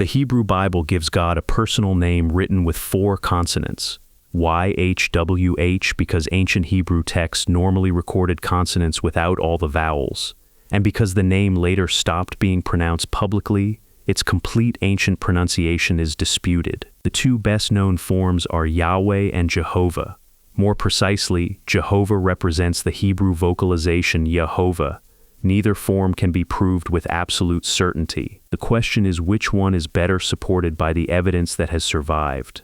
The Hebrew Bible gives God a personal name written with 4 consonants. YHWH because ancient Hebrew texts normally recorded consonants without all the vowels, and because the name later stopped being pronounced publicly, its complete ancient pronunciation is disputed. The 2 best-known forms are Yahweh and Jehovah. More precisely, Jehovah represents the Hebrew vocalization Yehovah. Neither form can be proved with absolute certainty. The question is which one is better supported by the evidence that has survived.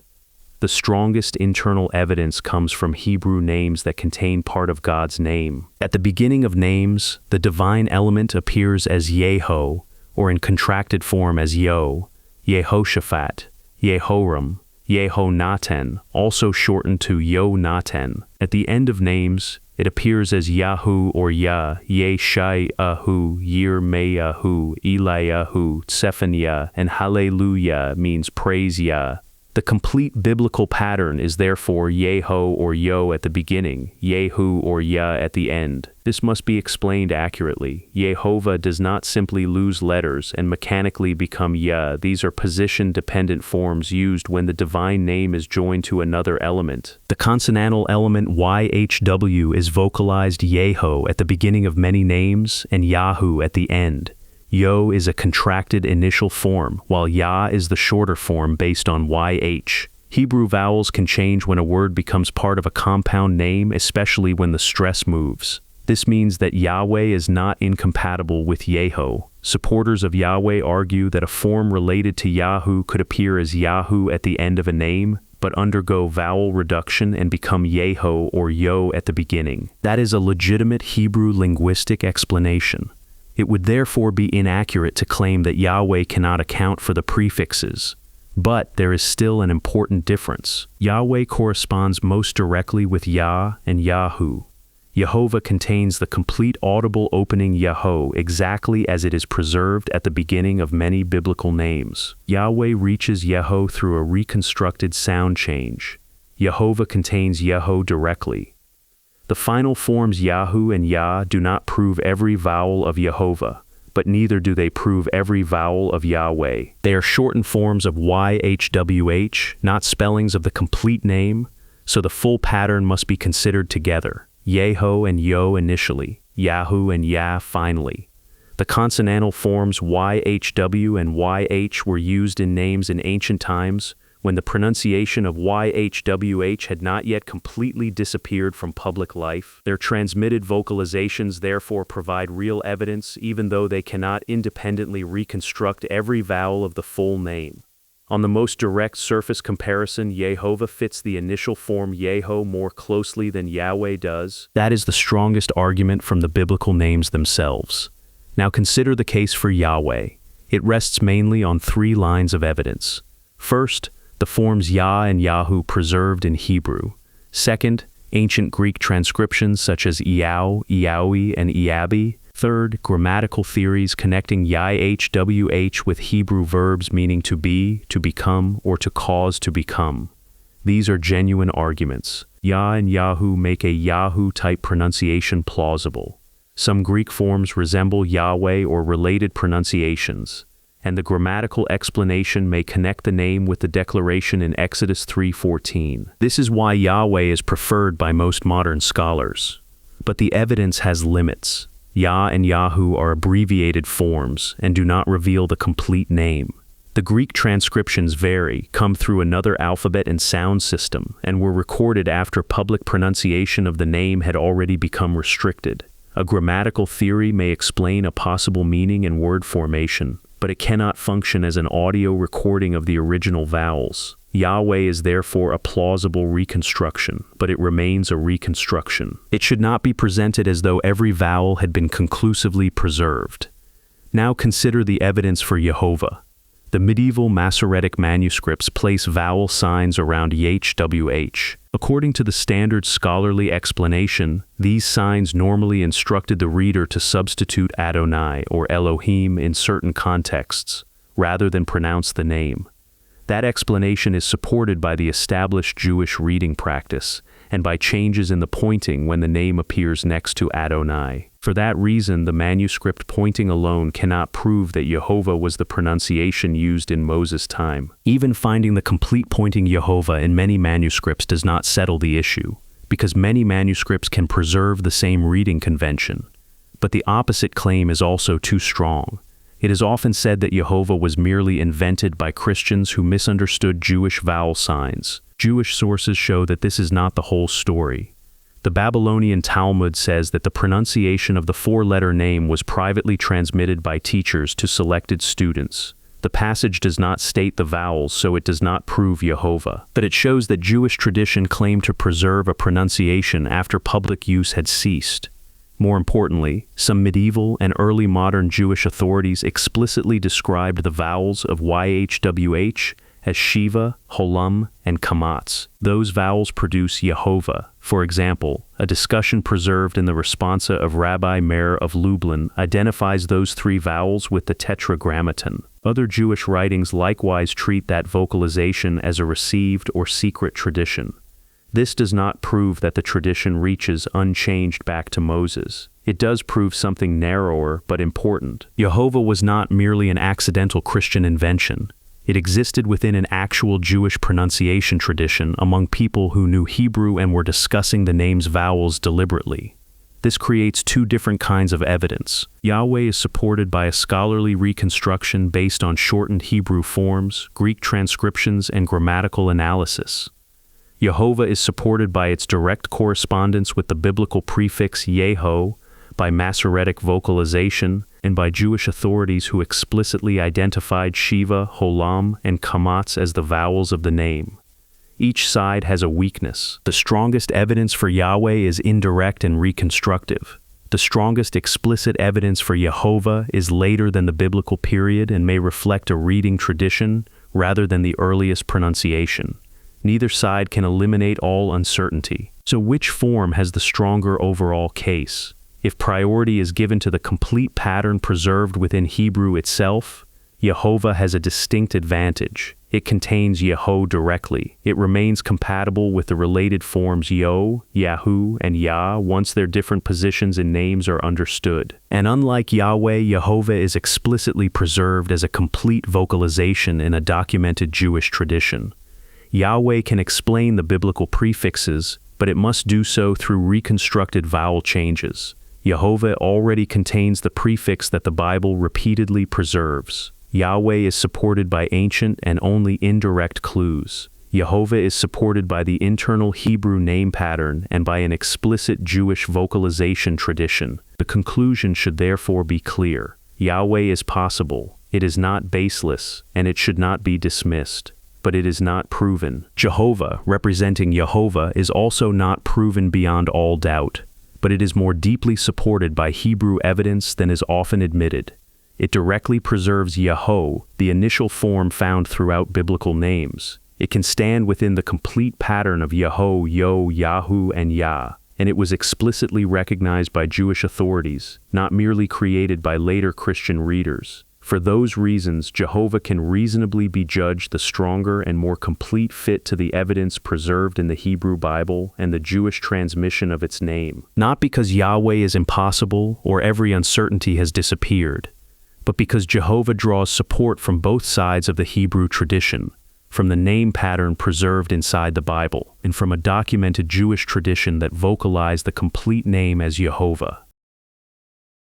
The strongest internal evidence comes from Hebrew names that contain part of God's name. At the beginning of names, the divine element appears as Yeho, or in contracted form as Yo, Jehoshaphat, Jehoram, Yehonatan, also shortened to Yo-Natan. At the end of names, it appears as Yahu or Yah, Yeshai-ahu, Yir-me-ahu, Eliyahu, Tsephaniah, and Hallelujah means praise Yah. The complete biblical pattern is therefore Yeho or Yo at the beginning, Yehu or Yah at the end. This must be explained accurately. Yehovah does not simply lose letters and mechanically become Yah. These are position-dependent forms used when the divine name is joined to another element. The consonantal element YHW is vocalized Yeho at the beginning of many names and Yahu at the end. Yo is a contracted initial form, while Yah is the shorter form based on YH. Hebrew vowels can change when a word becomes part of a compound name, especially when the stress moves. This means that Yahweh is not incompatible with Yeho. Supporters of Yahweh argue that a form related to Yahu could appear as Yahu at the end of a name, but undergo vowel reduction and become Yeho or Yo at the beginning. That is a legitimate Hebrew linguistic explanation. It would therefore be inaccurate to claim that Yahweh cannot account for the prefixes. But there is still an important difference. Yahweh corresponds most directly with Yah and Yahu. Jehovah contains the complete audible opening Yaho exactly as it is preserved at the beginning of many biblical names. Yahweh reaches Yeho through a reconstructed sound change. Jehovah contains Yeho directly. The final forms Yahu and Yah do not prove every vowel of Jehovah, but neither do they prove every vowel of Yahweh. They are shortened forms of YHWH, not spellings of the complete name, so the full pattern must be considered together. Yeho and Yo initially, Yahu and Yah finally. The consonantal forms YHW and YH were used in names in ancient times, when the pronunciation of YHWH had not yet completely disappeared from public life. Their transmitted vocalizations therefore provide real evidence, even though they cannot independently reconstruct every vowel of the full name. On the most direct surface comparison, Yehovah fits the initial form Yeho more closely than Yahweh does. That is the strongest argument from the biblical names themselves. Now consider the case for Yahweh. It rests mainly on 3 lines of evidence. First, the forms Yah and Yahu preserved in Hebrew. Second, ancient Greek transcriptions such as Iau, Iaui, and Iabi. Third, grammatical theories connecting YHWH with Hebrew verbs meaning to be, to become, or to cause to become. These are genuine arguments. Yah and Yahu make a Yahu-type pronunciation plausible. Some Greek forms resemble Yahweh or related pronunciations, and the grammatical explanation may connect the name with the declaration in Exodus 3:14. This is why Yahweh is preferred by most modern scholars. But the evidence has limits. Yah and Yahu are abbreviated forms and do not reveal the complete name. The Greek transcriptions vary, come through another alphabet and sound system, and were recorded after public pronunciation of the name had already become restricted. A grammatical theory may explain a possible meaning and word formation, but it cannot function as an audio recording of the original vowels. Yahweh is therefore a plausible reconstruction, but it remains a reconstruction. It should not be presented as though every vowel had been conclusively preserved. Now consider the evidence for Jehovah. The medieval Masoretic manuscripts place vowel signs around YHWH. According to the standard scholarly explanation, these signs normally instructed the reader to substitute Adonai or Elohim in certain contexts, rather than pronounce the name. That explanation is supported by the established Jewish reading practice, and by changes in the pointing when the name appears next to Adonai. For that reason, the manuscript pointing alone cannot prove that Jehovah was the pronunciation used in Moses' time. Even finding the complete pointing Jehovah in many manuscripts does not settle the issue, because many manuscripts can preserve the same reading convention. But the opposite claim is also too strong. It is often said that Jehovah was merely invented by Christians who misunderstood Jewish vowel signs. Jewish sources show that this is not the whole story. The Babylonian Talmud says that the pronunciation of the four-letter name was privately transmitted by teachers to selected students. The passage does not state the vowels, so it does not prove Jehovah. But it shows that Jewish tradition claimed to preserve a pronunciation after public use had ceased. More importantly, some medieval and early modern Jewish authorities explicitly described the vowels of YHWH as Shiva, Holam, and Kamatz. Those vowels produce Jehovah. For example, a discussion preserved in the Responsa of Rabbi Meir of Lublin identifies those three vowels with the Tetragrammaton. Other Jewish writings likewise treat that vocalization as a received or secret tradition. This does not prove that the tradition reaches unchanged back to Moses. It does prove something narrower but important. Jehovah was not merely an accidental Christian invention. It existed within an actual Jewish pronunciation tradition among people who knew Hebrew and were discussing the name's vowels deliberately. This creates two different kinds of evidence. Yahweh is supported by a scholarly reconstruction based on shortened Hebrew forms, Greek transcriptions, and grammatical analysis. Jehovah is supported by its direct correspondence with the biblical prefix Yeho, by Masoretic vocalization, and by Jewish authorities who explicitly identified Shiva, Holam, and Kamatz as the vowels of the name. Each side has a weakness. The strongest evidence for Yahweh is indirect and reconstructive. The strongest explicit evidence for Jehovah is later than the biblical period and may reflect a reading tradition rather than the earliest pronunciation. Neither side can eliminate all uncertainty. So which form has the stronger overall case? If priority is given to the complete pattern preserved within Hebrew itself, Jehovah has a distinct advantage. It contains Yeho directly. It remains compatible with the related forms Yo, Yahu, and Yah once their different positions in names are understood. And unlike Yahweh, Jehovah is explicitly preserved as a complete vocalization in a documented Jewish tradition. Yahweh can explain the biblical prefixes, but it must do so through reconstructed vowel changes. Jehovah already contains the prefix that the Bible repeatedly preserves. Yahweh is supported by ancient and only indirect clues. Jehovah is supported by the internal Hebrew name pattern and by an explicit Jewish vocalization tradition. The conclusion should therefore be clear. Yahweh is possible, it is not baseless, and it should not be dismissed. But it is not proven. Jehovah, representing Jehovah, is also not proven beyond all doubt, but it is more deeply supported by Hebrew evidence than is often admitted. It directly preserves Yeho, the initial form found throughout biblical names. It can stand within the complete pattern of Yeho, Yo, Yahu, and Yah, and it was explicitly recognized by Jewish authorities, not merely created by later Christian readers. For those reasons, Jehovah can reasonably be judged the stronger and more complete fit to the evidence preserved in the Hebrew Bible and the Jewish transmission of its name. Not because Yahweh is impossible or every uncertainty has disappeared, but because Jehovah draws support from both sides of the Hebrew tradition, from the name pattern preserved inside the Bible, and from a documented Jewish tradition that vocalized the complete name as Jehovah.